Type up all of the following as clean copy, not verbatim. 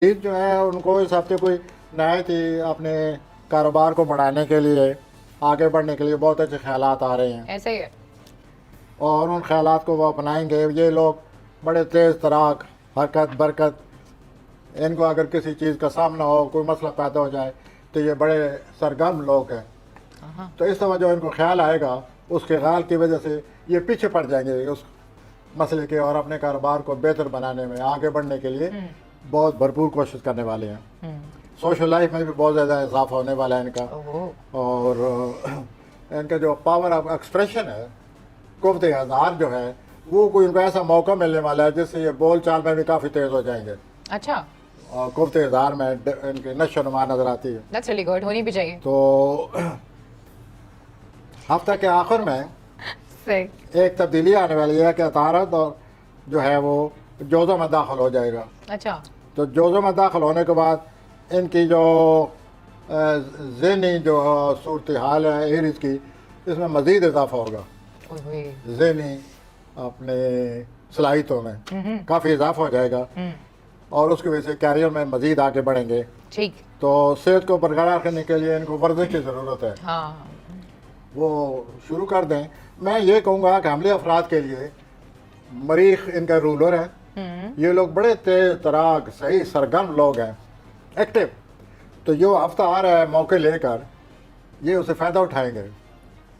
ईद जो है उनको इस हफ्ते कोई नए थी अपने कारोबार को बढ़ाने के लिए, आगे बढ़ने के लिए बहुत अच्छे ख्यालात आ रहे हैं ऐसे ही है। और उन ख्यालात को वो अपनाएंगे। ये लोग बड़े तेज़ तराक, हरकत बरकत, इनको अगर किसी चीज़ का सामना हो, कोई मसला पैदा हो जाए तो ये बड़े सरगर्म लोग हैं। हाँ। तो इस तरह जो इनको ख्याल आएगा उसके ख्याल की वजह से ये पीछे पड़ जाएंगे उस मसले के और अपने कारोबार को बेहतर बनाने में, आगे बढ़ने के लिए बहुत भरपूर कोशिश करने वाले हैं। सोशल लाइफ में भी बहुत ज़्यादा इजाफा होने वाला है इनका। और इनका जो पावर ऑफ एक्सप्रेशन है, कुव्वत हज़ार जो है, वो कोई इनको ऐसा मौका मिलने वाला है जिससे ये बोल चाल में भी काफ़ी तेज़ हो जाएंगे। अच्छा, और कुव्वत हज़ार में इनकी नशो नुमा नजर आती है। दैट्स रियली गुड, होनी भी चाहिए। तो हफ्ते के आखिर में सही। एक तब्दीली आने वाली है कि तारत और जो है वो जोज़ों में दाखिल हो जाएगा। अच्छा। तो जोज़ों में दाखिल होने के बाद इनकी जो ज़हनी जो सूरत हाल है एरीज की, इसमें मज़ीद इजाफा होगा। ज़हनी अपने सलाहियतों में काफ़ी इजाफा हो जाएगा और उसकी वजह से कैरियर में मज़ीद आगे बढ़ेंगे। ठीक। तो सेहत को बरकरार करने के लिए इनको वर्जिश की ज़रूरत है। हाँ। वो शुरू कर दें। मैं ये कहूँगा कि हमले अफराद के लिए मरीख इनका रूलर है। ये लोग बड़े तेज तराक, सही सरगर्म लोग हैं, एक्टिव। तो जो हफ्ता आ रहा है मौके लेकर, ये उसे फ़ायदा उठाएंगे,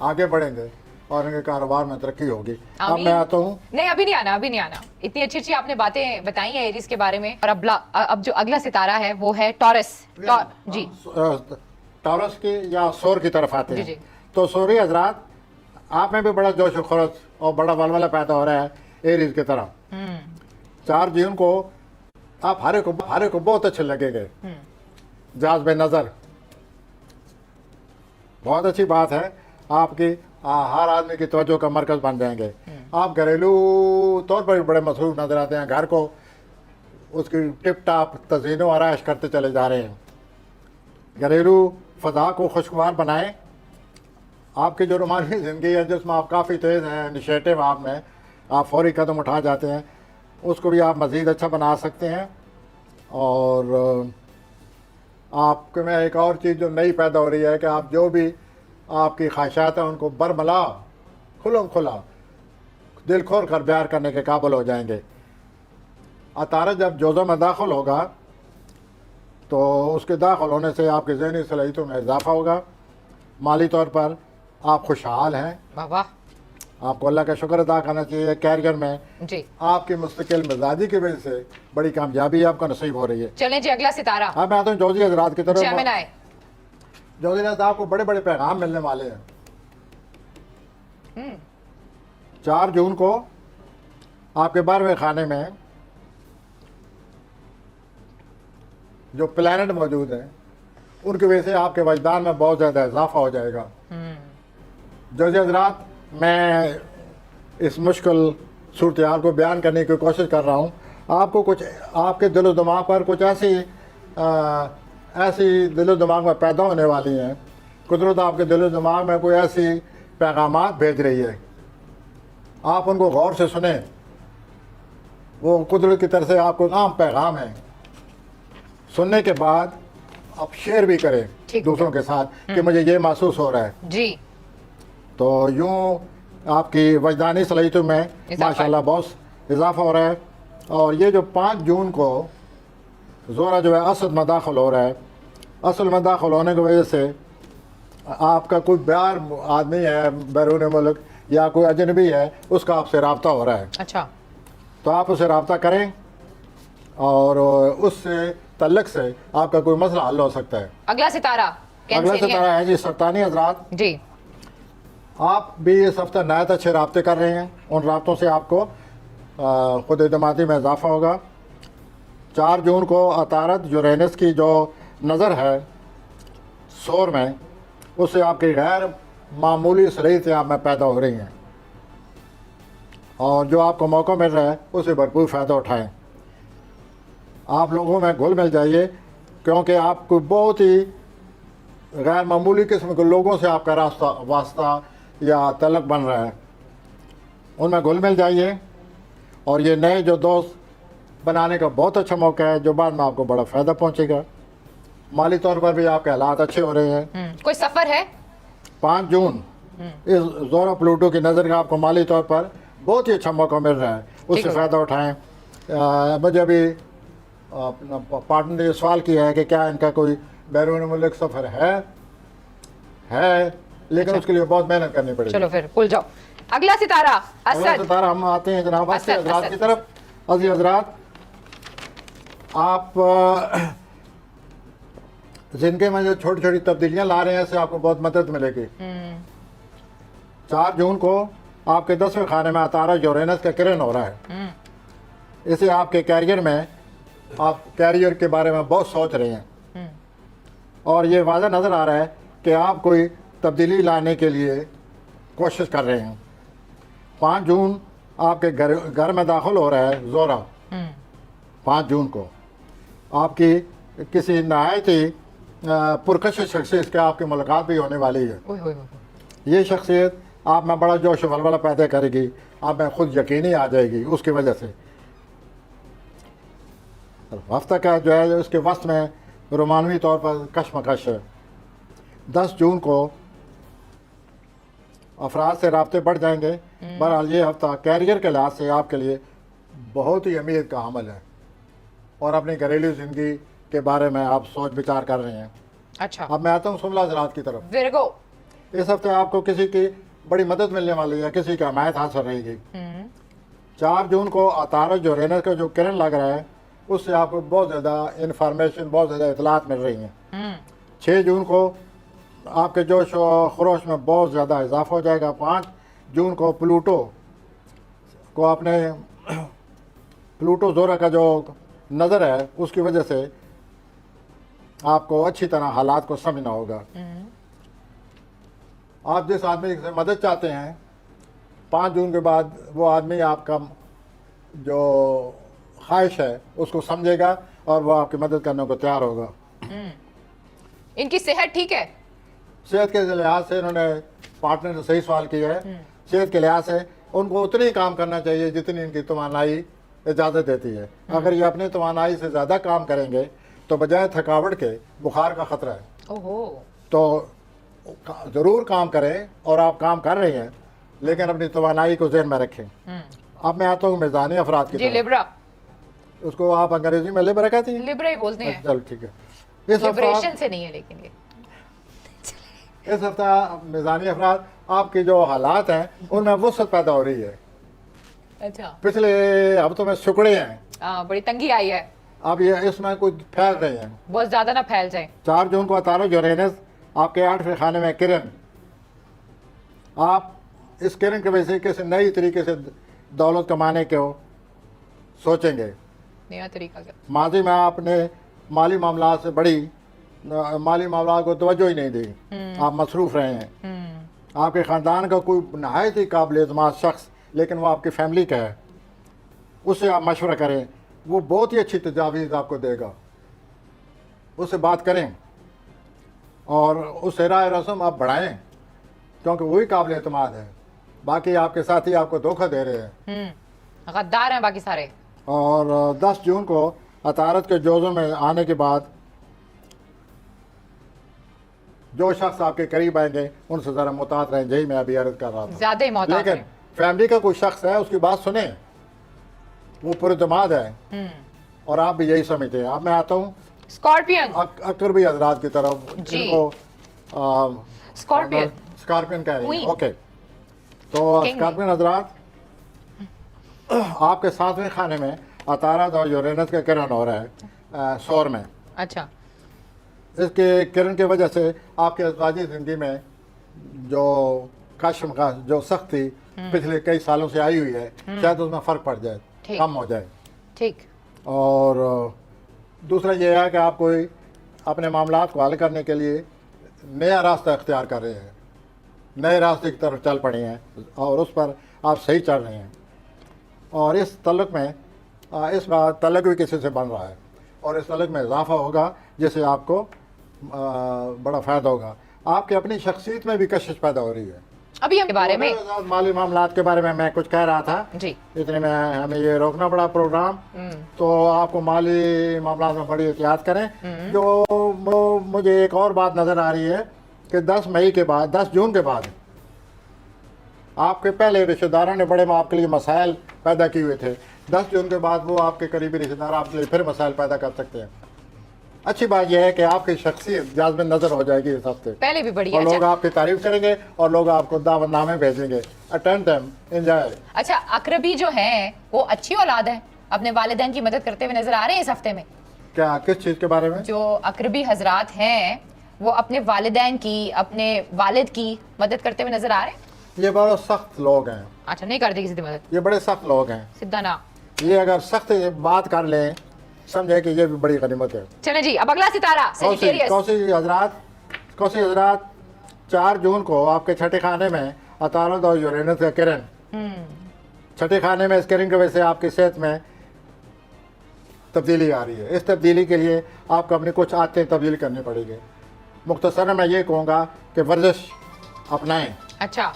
आगे बढ़ेंगे और इनके कारोबार में तरक्की होगी। अब मैं आता हूँ। नहीं, अभी नहीं आना, अभी नहीं आना। इतनी अच्छी अच्छी आपने बातें बताई हैं एरीज के बारे में। और अब जो अगला सितारा है वो है टॉरस। जी, टॉरस की या सोर की तरफ आते जी, हैं। जी। तो सोरी हजरात, आप में भी बड़ा जोश व खरोश और बड़ा वलवला पैदा हो रहा है एरीज की तरह। 4 जून को आप हरे को बहुत अच्छे लगेंगे। जाज़ बे नज़र, बहुत अच्छी बात है आपकी। हर आदमी की तवज्जो का मरकज़ बन जाएंगे। आप घरेलू तौर पर भी बड़े मसरूफ नज़र आते हैं। घर को उसकी टिप टाप तज़ीनो आराइश करते चले जा रहे हैं। घरेलू फ़ज़ा को खुशगवार बनाएं। आपकी जो रोमानी ज़िंदगी है जिसमें आप काफ़ी तेज़ हैं, इनिशिएटिव आप में, आप फौरी कदम उठा जाते हैं, उसको भी आप मज़ीद अच्छा बना सकते हैं। और आपके में एक और चीज़ जो नई पैदा हो रही है कि आप जो भी आपकी ख्वाहिशात हैं उनको बरमला खुलम खुला दिल खोल कर बयान करने के काबिल हो जाएंगे। अतारा जब जोज़ों में दाखिल होगा तो उसके दाखिल होने से आपकी ज़हनी सलाहियतों में इजाफा होगा। माली तौर पर आप खुशहाल हैं। वाह, आपको अल्लाह का शुक्र अदा करना चाहिए। कैरियर में जी, आपकी मुस्तकिल मिजाजी की वजह से बड़ी कामयाबी आपको नसीब हो रही है। चलें जी अगला सितारा। अब मैं आता हूँ जोजी हजरात की तरफ। जेमिनी। जोजी हजरात, आपको बड़े बड़े पैगाम मिलने वाले हैं। 4 जून को आपके 12वें खाने में जो प्लैनेट मौजूद हैं उनकी वजह से आपके वजदान में बहुत ज़्यादा इजाफा हो जाएगा। जोजी हजरात, मैं इस मुश्किल सूरत हाल को बयान करने की कोशिश कर रहा हूँ। आपको कुछ आपके दिलो दिमाग पर कुछ ऐसी दिलो दिमाग में पैदा होने वाली हैं। कुदरत आपके दिलो दिमाग में कोई ऐसी पैगामात भेज रही है, आप उनको गौर से सुने। वो कुदरत की तरफ से आपको आम पैगाम है। सुनने के बाद आप शेयर भी करें दूसरों के साथ कि मुझे ये महसूस हो रहा है जी। तो यूँ आपकी वजदानी सलाहियतों में माशाल्लाह बहुत इजाफा हो रहा है। और ये जो 5 जून को ज़ोरा जो है असल में दाखिल हो रहा है, असल में दाखिल होने की वजह से आपका कोई बाहर आदमी है, बैरून मुल्क या कोई अजनबी है, उसका आपसे रब्ता हो रहा है। अच्छा, तो आप उससे रब्ता करें और उससे तल्लक से आपका कोई मसला हल हो सकता है। अगला सितारा अगला सितारा है जी सरतानी हजरात। जी, आप भी इस हफ्ते नहायत अच्छे रब्ते कर रहे हैं। उन रब्तों से आपको खुद एतमादी में इजाफा होगा। 4 जून को अतारत यूरेनस की जो नज़र है सोर में, उससे आपकी गैर मामूली सलाहियतें आप में पैदा हो रही हैं और जो आपको मौका मिल रहा है उसे भरपूर फ़ायदा उठाएं। आप लोगों में घुल मिल जाइए क्योंकि आपको बहुत ही गैर मामूली किस्म के लोगों से आपका वास्ता या तलक बन रहा है। उनमें घुल मिल जाइए और ये नए जो दोस्त बनाने का बहुत अच्छा मौका है, जो बाद में आपको बड़ा फ़ायदा पहुंचेगा। माली तौर पर भी आपके हालात अच्छे हो रहे हैं। कोई सफर है? 5 जून इस ज़ोरा प्लूटो की नज़र का आपको माली तौर पर बहुत ही अच्छा मौका मिल रहा है, उससे है। फ़ायदा उठाएं। मुझे अभी अपना पार्टनर ने ये सवाल किया है कि क्या इनका कोई बैरून मुल्क सफ़र है, लेकिन उसके लिए बहुत मेहनत करनी पड़ेगी। चलो फिर भूल जाओ। अगला सितारा अगला असद। सितारा हम आते हैं जनाब असद, असद हजरात असद। की तरफ। अजीज हजरात, आप जिनके में जो छोटी छोटी तब्दीलियां ला रहे हैं, इससे आपको बहुत मदद मिलेगी। 4 जून को आपके 10वें खाने में अतारा यूरेनस का किरण हो रहा है। इसे आपके कैरियर में, आप कैरियर के बारे में बहुत सोच रहे हैं और ये वाज़ा नज़र आ रहा है कि आप कोई तब्दीली लाने के लिए कोशिश कर रहे हैं। 5 जून आपके घर में दाखिल हो रहा है ज़ोरा। 5 जून को आपकी किसी नहायत ही पुरकशिश शख्सियत से आपकी मुलाकात भी होने वाली है। ओए होए होए। ये शख्सियत आप में बड़ा जोश वलवला पैदा करेगी, आप में खुद यकीनी आ जाएगी उसकी वजह से। हफ्ता का जो है उसके वस्त में रोमानवी तौर पर कशमकश है। 10 जून को अफराद से राब्ते बढ़ जाएंगे। बहरहाल ये हफ्ता कैरियर के लिहाज से आपके लिए बहुत ही अहमियत का अमल है और अपनी घरेलू ज़िंदगी के बारे में आप सोच विचार कर रहे हैं। अच्छा, अब मैं आता हूँ सुमला हजरात की तरफ। विर्गो। इस हफ्ते आपको किसी की बड़ी मदद मिलने वाली है, किसी की हमायत हासिल रहेगी। 4 जून को अतारा यूरेनस का जो किरण लग रहा है, उससे आपको बहुत ज़्यादा इंफॉर्मेशन, बहुत ज़्यादा इतलात मिल रही हैं। 6 जून को आपके जोश और खरोश में बहुत ज़्यादा इजाफा हो जाएगा। 5 जून को प्लूटो को अपने प्लूटो ज़ोरा का जो नज़र है, उसकी वजह से आपको अच्छी तरह हालात को समझना होगा। आप जिस आदमी से मदद चाहते हैं, 5 जून के बाद वो आदमी आपका जो ख्वाहिश है उसको समझेगा और वो आपकी मदद करने को तैयार होगा। इनकी सेहत ठीक है? सेहत के लिहाज से इन्होंने पार्टनर ने सही सवाल किया है। सेहत के लिहाज से उनको उतनी ही काम करना चाहिए जितनी इनकी तवानाई इजाज़त देती है। अगर ये अपनी तवानाई से ज़्यादा काम करेंगे तो बजाय थकावट के बुखार का ख़तरा है। ओहो। तो ज़रूर काम करें और आप काम कर रहे हैं, लेकिन अपनी तवानाई को ज़हन में रखें। अब मैं आता हूँ मिज़ानी अफराद की जी, तरफ। लिब्रा। उसको आप अंग्रेजी में लिब्रा कहती हैं? लिब्रा ही बोलते हैं। चल ठीक है। इस लिबरेशन हफ्ता से नहीं है लेकिन ये। इस हफ्ता मिज़ानी अफराद आपके जो हालात हैं उनमें वसत पैदा हो रही है। अच्छा। पिछले हफ्तों में सुकड़े हैं, बड़ी तंगी आई है। अब ये इसमें कुछ फैल रहे हैं। बहुत ज्यादा ना फैल जाए। 4 जून को अतारा यूरेनस आपके 8वें खाने में किरण। आप इस किरण की वजह से किसी नई तरीके से दौलत कमाने को सोचेंगे। नया तरीका क्या? माजी में आपने माली मामला से बड़ी माली मामला को तवज्जो ही नहीं दी, आप मसरूफ़ रहे हैं। आपके ख़ानदान का कोई नहायत ही काबिल एतमाद शख्स, लेकिन वो आपकी फैमिली का है, उससे आप मशवरा करें, वो बहुत ही अच्छी तजावीज़ आपको देगा। उससे बात करें और उस राय रस्म आप बढ़ाएं, क्योंकि वही काबिल एतमाद है। बाकी आपके साथी आपको धोखा दे रहे हैं। गद्दार हैं बाकी सारे। और 10 जून को अतारत के जोज़ों में आने के बाद जो शख्स आपके करीब आएंगे उनसे ज़रा मुतात रहें। यही मैं अभी अर्ज कर रहा था। ज्यादा ही मोहतात लेकिन हैं। फैमिली का कोई शख्स है, उसकी बात सुने, वो पुरतमाद है और आप भी यही समझते हैं। अब मैं आता हूँ स्कॉर्पियन। अक्कर भी हजरात की तरफ, जी। जिनको स्कॉर्पियन। स्कॉर्पियन कह रही Queen। ओके। तो King। स्कॉर्पियन हजरात, आपके 7वें खाने में अतारा और यूरेनस का किरण हो रहा है सौर में। अच्छा। इसके किरण की वजह से आपके अज़वाजी ज़िंदगी में जो कश्म का जो सख्ती पिछले कई सालों से आई हुई है, शायद उसमें फ़र्क पड़ जाए, ठीक। कम हो जाए। ठीक। और दूसरा ये है कि आप कोई अपने मामलात को हल करने के लिए नया रास्ता इख्तियार कर रहे हैं, नए रास्ते की तरफ चल पड़े हैं और उस पर आप सही चल रहे हैं। और इस तल्लुक़ में इस बार तल्लुक़ भी किसी से बन रहा है और इस तल्लुक़ में इजाफा होगा, जिससे आपको बड़ा फ़ायदा होगा। आपके अपनी शख्सियत में भी कशिश पैदा हो रही है। अभी हम के बारे में माली मामलात के बारे में मैं कुछ कह रहा था जी। इतने में हमें ये रोकना पड़ा प्रोग्राम। तो आपको माली मामलात में बड़ी एहतियात करें। जो मुझे एक और बात नज़र आ रही है कि 10 मई के बाद 10 जून के बाद आपके पहले रिश्तेदारों ने बड़े आपके लिए मसाइल पैदा किए हुए थे। 10 जून के बाद वो आपके करीबी रिश्तेदार आपके लिए फिर मसाइल पैदा कर सकते हैं। अच्छी बात यह है कि आपकी शख्सियत जाज़ब नज़र हो जाएगी इस हफ्ते, पहले भी बढ़िया। और लोग अच्छा, आपकी तारीफ करेंगे और लोग आपको दावतनामे भेजेंगे। Attend them, enjoy. अच्छा, अकरबी जो है वो अच्छी औलाद है, अपने वालिदैन की मदद करते हुए नजर आ रहे हैं इस हफ्ते में। क्या, किस चीज़ के बारे में? जो अकरबी हजरात हैं वो अपने वालिदैन की, अपने वालिद की मदद करते हुए नजर आ रहे हैं। ये बड़े सख्त लोग हैं। अच्छा, नहीं करते किसी की मदद, ये बड़े सख्त लोग हैं। सीधा ना। ये अगर सख्त बात कर लें, समझे कि ये भी बड़ी गनीमत है। चले जी, अब अगला सितारा सेजिटेरियस। कौसी हजरात 4 जून को आपके छठे खाने में अतारद और यूरेनस का किरण, छठे खाने में इस किरण की वजह से आपकी सेहत में तब्दीली आ रही है। इस तब्दीली के लिए आपको अपनी कुछ आदतें तब्दील करनी पड़ेगी। मुख्तसर मैं ये कहूँगा कि वर्जिश अपनाएं। अच्छा,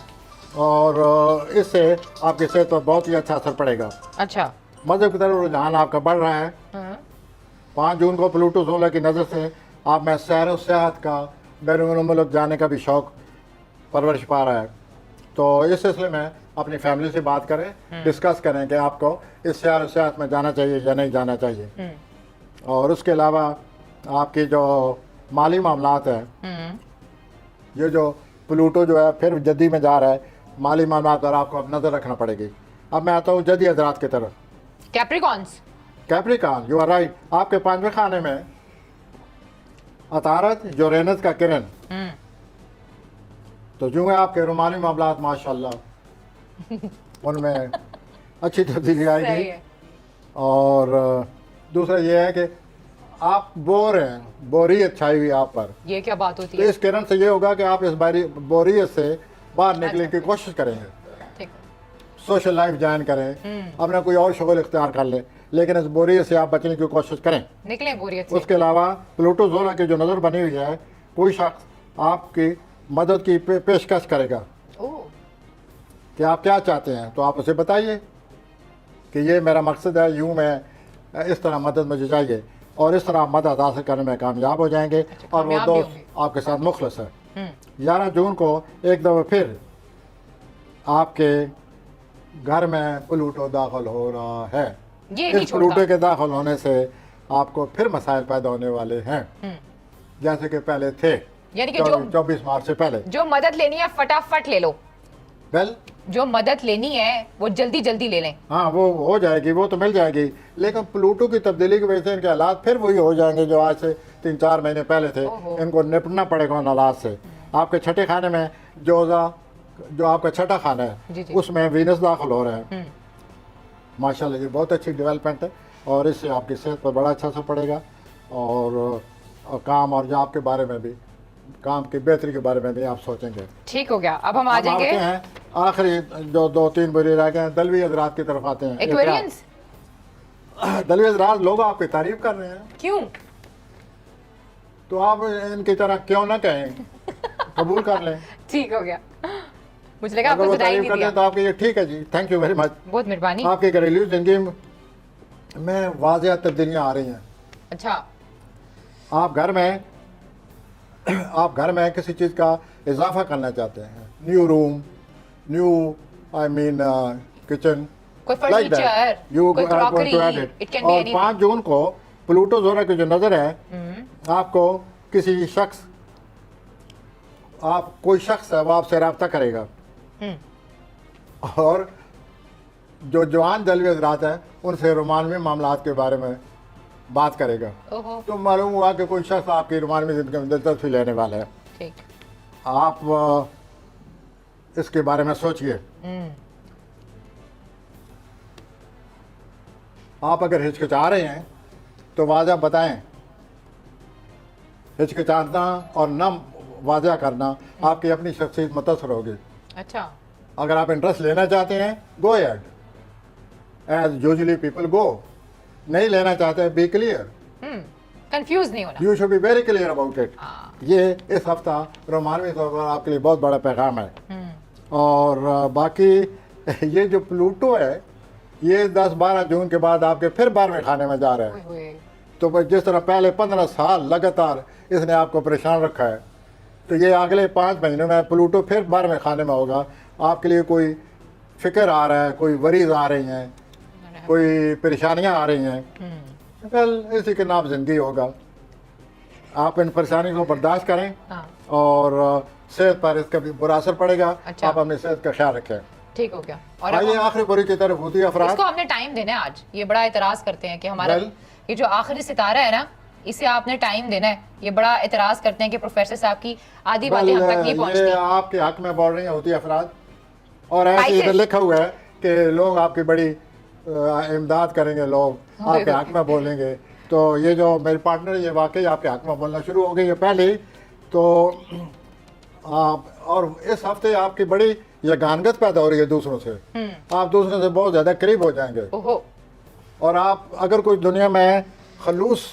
और इससे आपकी सेहत पर बहुत ही अच्छा असर पड़ेगा। अच्छा। मजहब की तरफ रुझान आपका बढ़ रहा है। 5 जून को प्लूटो 16 की नज़र से आप में सैर व सियाहत का, बैरून मुल्क जाने का भी शौक़ परवरिश पा रहा है। तो इस सिलसिले में अपनी फैमिली से बात करें, डिस्कस करें कि आपको इस सैर व सियाहत में जाना चाहिए या नहीं जाना चाहिए। और उसके अलावा आपकी जो माली मामलात हैं, ये जो प्लूटो जो है फिर जद्दी में जा रहा है, माली मामलात पर आपको अब नज़र रखना पड़ेगी। अब मैं आता हूँ जद्दी हजरात की तरफ। Capricorns, capricorn, you are right. आपके 5वें खाने में अतारत यूरेनस का किरण, तो जो है आपके रुमानी मामलात माशाल्लाह उनमें अच्छी तब्दीली सही आएगी। है। और दूसरा ये है कि आप बोर हैं, बोरियत छाई हुई आप पर। ये क्या बात होती तो है? इस किरण से ये होगा कि आप इस बोरियत से बाहर निकलने की कोशिश करेंगे। ठीक। सोशल लाइफ ज्वाइन करें, अपना कोई और शुगल इख्तियार कर लें, लेकिन इस बोरियत से आप बचने की कोशिश करें। निकलें बोरियत से। उसके अलावा प्लूटो 16 की जो नज़र बनी हुई है, कोई शख्स आपकी मदद की पेशकश करेगा ओह, कि आप क्या चाहते हैं, तो आप उसे बताइए कि ये मेरा मकसद है, यूँ मैं इस तरह मदद मुझे चाहिए, और इस तरह आप मदद हासिल करने में कामयाब हो जाएंगे। और वो कामयाब भी दोस्त होंगे। आपके साथ मुखलस है। 11 जून को एक दफ़ा फिर आपके घर में प्लूटो दाखिल हो रहा है। ये नहीं इस छोड़ता। प्लूटो के दाखिल होने से आपको फिर मसाइल पैदा होने वाले हैं, जैसे कि पहले थे यानी कि जो 24 मार्च से पहले। जो मदद लेनी है फटाफट ले लो, वेल, जो मदद लेनी है वो जल्दी जल्दी ले लें। हाँ, वो हो जाएगी, वो तो मिल जाएगी, लेकिन प्लूटो की तब्दीली की वजह से इनके हालात फिर वही हो जाएंगे जो आज से 3-4 महीने पहले थे। ओहो। इनको निपटना पड़ेगा उन हालात से। आपके छठे खाने में जो आपका छठा खाना जी, है, जी। उसमें वीनस दाखिल हो रहे हैं। माशाल्लाह ये बहुत अच्छी डेवलपमेंट है, और इससे आपकी सेहत पर बड़ा अच्छा असर पड़ेगा। और काम और जॉब के बारे में भी, काम की बेहतरी के बारे में भी आप सोचेंगे। ठीक हो गया। अब हम आ अब आते जाएंगे हैं आखिरी जो 2-3 बुरे रह गए हैं, दलवी हजरात की तरफ आते हैं। एक्वेरियंस। दलवी हजरात, लोग आपकी तारीफ कर रहे हैं, क्यों? तो आप इनकी तरह क्यों ना कहें, कबूल कर लें। ठीक हो गया, मुझे लगा अगर आपको वो सुनाई तारीफ नहीं कर दिया। दें तो आपके ये ठीक है जी, थैंक यू वेरी मच। बहुत मेहरबानी। आपकी घरेलू जिंदगी में वाज़ेह तब्दीलियाँ आ रही हैं। अच्छा, आप घर में किसी चीज़ का इजाफा करना चाहते हैं, न्यू रूम, न्यू किचन, कोई फर्नीचर, कोई क्रॉकरी, इट कैन बी और एनीथिंग। 5 जून को प्लूटो 16 की जो नज़र है, आपको कोई शख्स है वो आपसे रब्ता करेगा, और जो जवान दलवी हजरात हैं उनसे रोमानवी मामलात के बारे में बात करेगा। ओहो, तो मालूम हुआ कि कोई शख्स आपकी रोमानवी ज़िंदगी में दिलचस्पी लेने वाला है। ठीक। आप इसके बारे में सोचिए। आप अगर हिचकिचा रहे हैं तो वाज़ह बताएं। हिचकिचाना और न वाज़ह करना आपकी अपनी शख्सियत मुतासर होगी। अच्छा, अगर आप इंटरेस्ट लेना चाहते हैं, go ahead, as usually people go. नहीं लेना चाहते, बी क्लियर, कंफ्यूज नहीं होना। You should be very clear about it. हाँ। ये इस हफ्ता रोमानवी तौर पर आपके लिए बहुत बड़ा पैगाम है। और बाकी ये जो प्लूटो है ये 10-12 जून के बाद आपके फिर 12वें खाने में जा रहा है। ओए, तो बस जिस तरह पहले 15 साल लगातार इसने आपको परेशान रखा है, तो ये अगले 5 महीनों में प्लूटो फिर 12वें खाने में होगा। आपके लिए कोई फिक्र आ रहा है, कोई वरीज आ रही हैं, कोई परेशानियां आ रही हैं, कल इसी के नाम ज़िंदगी होगा। आप इन परेशानी को बर्दाश्त करें हाँ, और सेहत पर इसका भी बुरा असर पड़ेगा। अच्छा। आप अपनी सेहत का ख्याल रखें। ठीक हो गया। और अब आइए आखिरी बुरी की तरफ होती है अफराद। इसको हमने टाइम देना है आज। ये बड़ा एतराज करते हैं कि हमारा Well- ये जो आखिरी सितारा है ना, इसे आपने टाइम देना है। ये बड़ा एतराज करते हैं कि प्रोफेसर साहब की आधी बातें हम तक नहीं ये पहुंचती। आपके हक में बोल रही होती है अफराद, और ऐसे Spices। इधर लिखा हुआ है कि लोग आपकी बड़ी इमदाद करेंगे, लोग आपके हक में बोलेंगे। तो ये जो मेरे पार्टनर ये वाकई आपके हक में बोलना शुरू हो गई है पहले ही। तो आप और इस हफ्ते आपकी बड़ी यगानगत पैदा हो रही है दूसरों से। आप दूसरों से बहुत ज़्यादा करीब हो जाएंगे। ओहो, और आप अगर कोई दुनिया में खलूस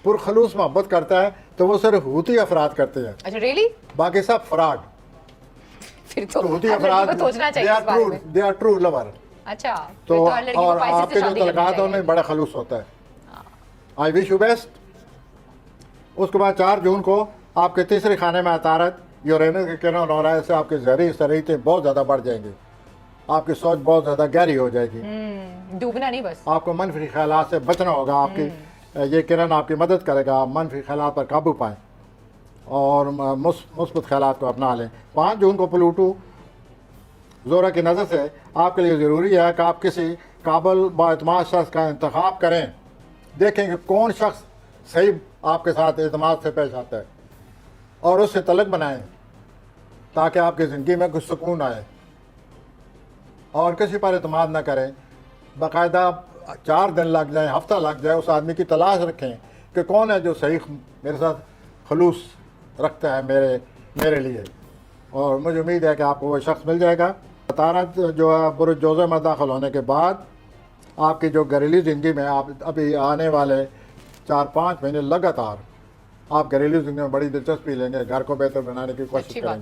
पुरखलूस मोहब्बत करता है तो वो सिर्फ हूती अफराद करते हैं, अच्छा रियली? बाकी सब फ्रॉड। फिर तो हूती हर अफराद लड़की को सोचना चाहिए इस बारे में। They are true lover. अच्छा, तो फिर हर लड़की को और पाइसेस से आपके जो शादी करनी तलकात हैं चाहिए। उनमें बड़ा खलूस होता है। I wish you best. उसके बाद 4 जून को आपके तीसरे खाने में अतारत यूरेनस के किरण हो रहा है। इससे आपकी जहरी शरीतें बहुत ज़्यादा बढ़ जाएंगी, आपकी सोच बहुत ज़्यादा गहरी हो जाएगी। डूबना नहीं बस। आपको मनफी ख्यालात से बचना होगा। आपकी ये किरण आपकी मदद करेगा, आप मनफी ख्यालात पर काबू पाएँ और मुस्बत ख्यालात को अपना लें। 5 जून को प्लूटो ज़ोरा की नज़र से आपके लिए ज़रूरी है कि आप किसी काबिल बाएतमाद शख्स का इंतखाब करें। देखें कि कौन शख्स सही आपके साथ एतमाद से पेश आता है और उससे तलक बनाएं ताकि आपकी ज़िंदगी में कुछ सुकून आए। और किसी पर एतमाद ना करें, बाकायदा 4 दिन लग जाए, हफ्ता लग जाए, उस आदमी की तलाश रखें कि कौन है जो सही मेरे साथ खलूस रखता है मेरे लिए। और मुझे उम्मीद है कि आपको वो शख्स मिल जाएगा। तारत जो है बुरुज जोज़े में दाखिल होने के बाद आपकी जो घरेलू ज़िंदगी में आप अभी आने वाले 4-5 महीने लगातार आप घरेलू ज़िंदगी में बड़ी दिलचस्पी लेंगे, घर को बेहतर बनाने की कोशिश अच्छी बात। करेंगे।